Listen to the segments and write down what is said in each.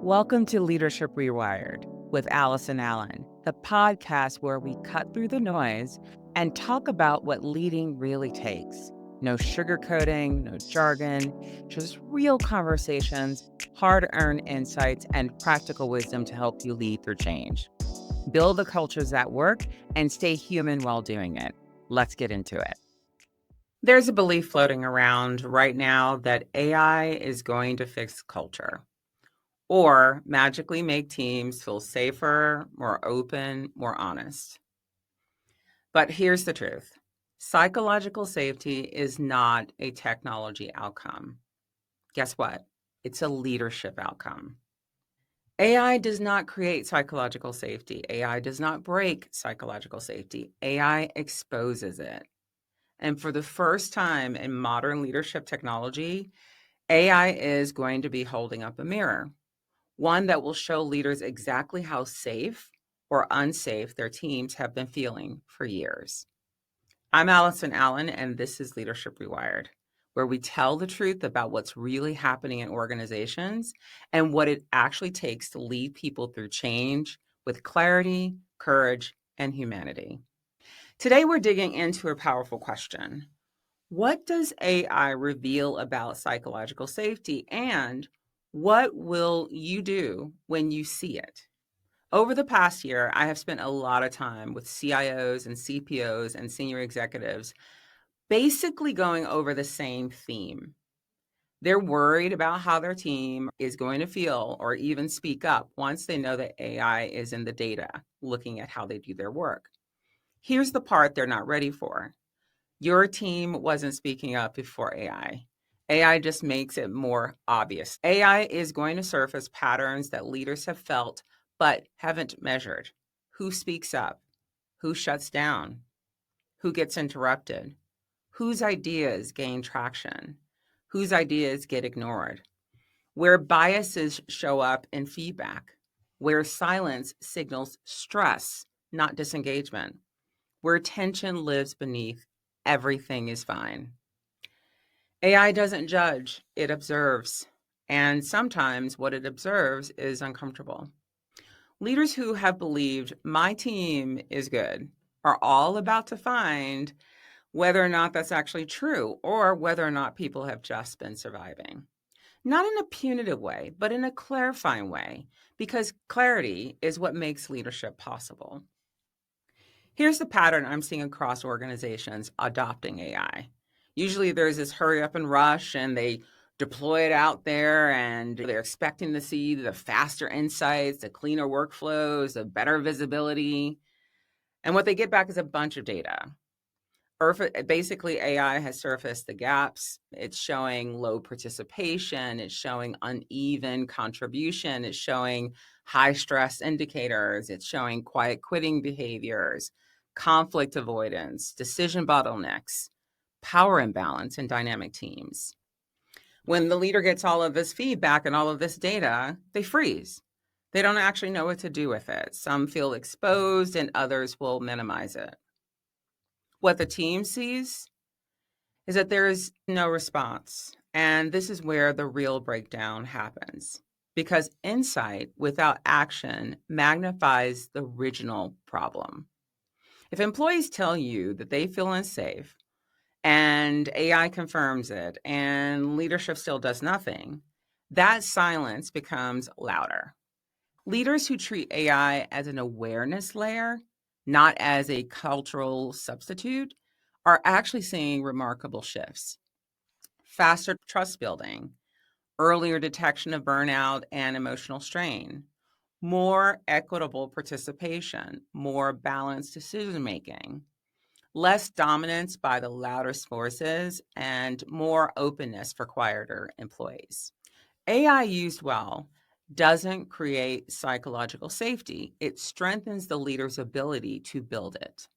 Welcome to Leadership Rewired with Allison Allen, the podcast where we cut through the noise and talk about what leading really takes. No sugarcoating, no jargon, just real conversations, hard-earned insights, and practical wisdom to help you lead through change. Build the cultures that work and stay human while doing it. Let's get into it. There's a belief floating around right now that AI is going to fix culture or magically make teams feel safer, more open, more honest. But here's the truth. Psychological safety is not a technology outcome. Guess what? It's a leadership outcome. AI does not create psychological safety. AI does not break psychological safety. AI exposes it. And for the first time in modern leadership technology, AI is going to be holding up a mirror. One that will show leaders exactly how safe or unsafe their teams have been feeling for years. I'm Allison Allen, and this is Leadership Rewired, where we tell the truth about what's really happening in organizations and what it actually takes to lead people through change with clarity, courage, and humanity. Today, we're digging into a powerful question. What does AI reveal about psychological safety, and what will you do when you see it? Over the past year, I have spent a lot of time with CIOs and CPOs and senior executives, basically going over the same theme. They're worried about how their team is going to feel or even speak up once they know that AI is in the data, looking at how they do their work. Here's the part they're not ready for. Your team wasn't speaking up before AI. AI just makes it more obvious. AI is going to surface patterns that leaders have felt but haven't measured. Who speaks up? Who shuts down? Who gets interrupted? Whose ideas gain traction? Whose ideas get ignored? Where biases show up in feedback? Where silence signals stress, not disengagement? Where tension lives beneath everything is fine. AI doesn't judge, it observes. And sometimes what it observes is uncomfortable. Leaders who have believed my team is good are all about to find whether or not that's actually true or whether or not people have just been surviving. Not in a punitive way, but in a clarifying way, because clarity is what makes leadership possible. Here's the pattern I'm seeing across organizations adopting AI. Usually there's this hurry up and rush, and they deploy it out there, and they're expecting to see the faster insights, the cleaner workflows, the better visibility. And what they get back is a bunch of data. Basically, AI has surfaced the gaps. It's showing low participation. It's showing uneven contribution. It's showing high stress indicators. It's showing quiet quitting behaviors, conflict avoidance, decision bottlenecks, power imbalance in dynamic teams. When the leader gets all of this feedback and all of this data, they freeze. They don't actually know what to do with it. Some feel exposed and others will minimize it. What the team sees is that there is no response. And this is where the real breakdown happens. Because insight without action magnifies the original problem. If employees tell you that they feel unsafe and AI confirms it and leadership still does nothing, that silence becomes louder. Leaders who treat AI as an awareness layer, not as a cultural substitute, are actually seeing remarkable shifts. Faster trust building, earlier detection of burnout and emotional strain, more equitable participation, more balanced decision making, less dominance by the loudest voices, and more openness for quieter employees. AI used well doesn't create psychological safety. It strengthens the leader's ability to build it.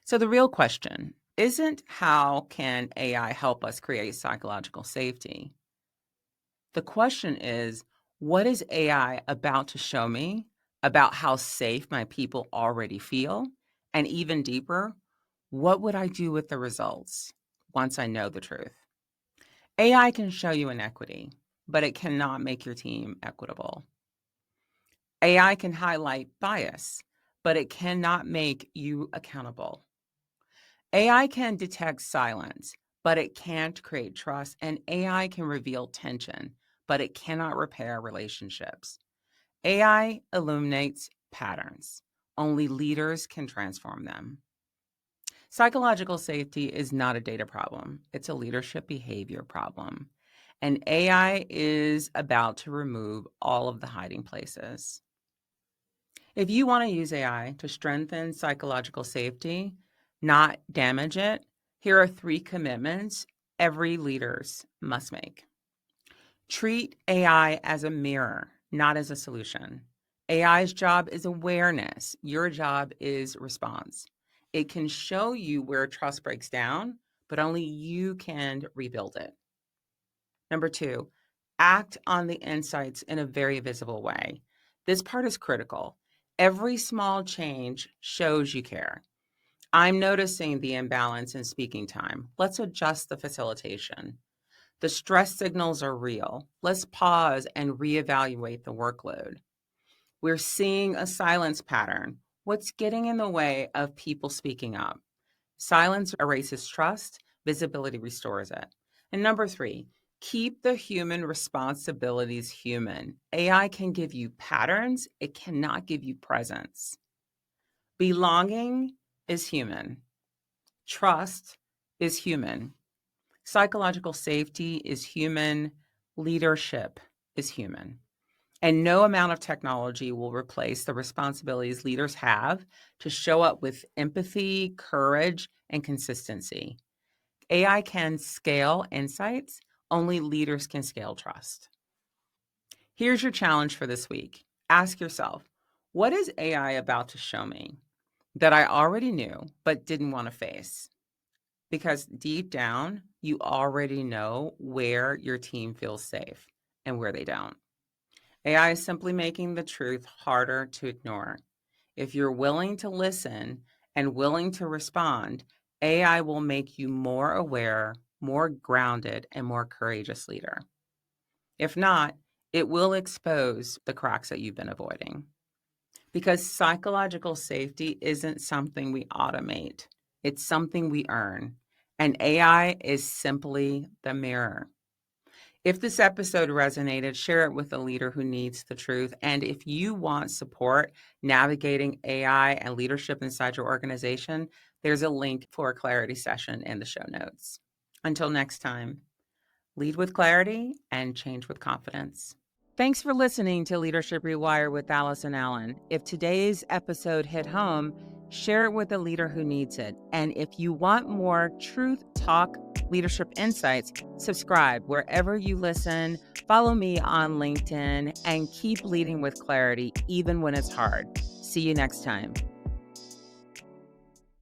So the real question isn't how can AI help us create psychological safety? The question is, what is AI about to show me about how safe my people already feel? And even deeper, what would I do with the results once I know the truth? AI can show you inequity. but it cannot make your team equitable. AI can highlight bias, but it cannot make you accountable. AI can detect silence, but it can't create trust. And AI can reveal tension, but it cannot repair relationships. AI illuminates patterns. Only leaders can transform them. Psychological safety is not a data problem. It's a leadership behavior problem. And AI is about to remove all of the hiding places. If you want to use AI to strengthen psychological safety, not damage it, here are 3 commitments every leaders must make. Treat AI as a mirror, not as a solution. AI's job is awareness. Your job is response. It can show you where trust breaks down, but only you can rebuild it. Number 2, act on the insights in a very visible way. This part is critical. Every small change shows you care. I'm noticing the imbalance in speaking time. Let's adjust the facilitation. The stress signals are real. Let's pause and reevaluate the workload. We're seeing a silence pattern. What's getting in the way of people speaking up? Silence erases trust, visibility restores it. And number 3, keep the human responsibilities human. AI can give you patterns, it cannot give you presence. Belonging is human. Trust is human. Psychological safety is human. Leadership is human. And no amount of technology will replace the responsibilities leaders have to show up with empathy, courage, and consistency. AI can scale insights, only leaders can scale trust. Here's your challenge for this week. Ask yourself, what is AI about to show me that I already knew but didn't want to face? Because deep down, you already know where your team feels safe and where they don't. AI is simply making the truth harder to ignore. If you're willing to listen and willing to respond, AI will make you more aware, more grounded, and more courageous leader. If not, it will expose the cracks that you've been avoiding. Because psychological safety isn't something we automate, it's something we earn. And AI is simply the mirror. If this episode resonated, share it with a leader who needs the truth. And if you want support navigating AI and leadership inside your organization, there's a link for a clarity session in the show notes. Until next time, lead with clarity and change with confidence. Thanks for listening to Leadership Rewired with Allison Allen. If today's episode hit home, share it with a leader who needs it. And if you want more truth talk leadership insights, subscribe wherever you listen, follow me on LinkedIn, and keep leading with clarity even when it's hard. See you next time.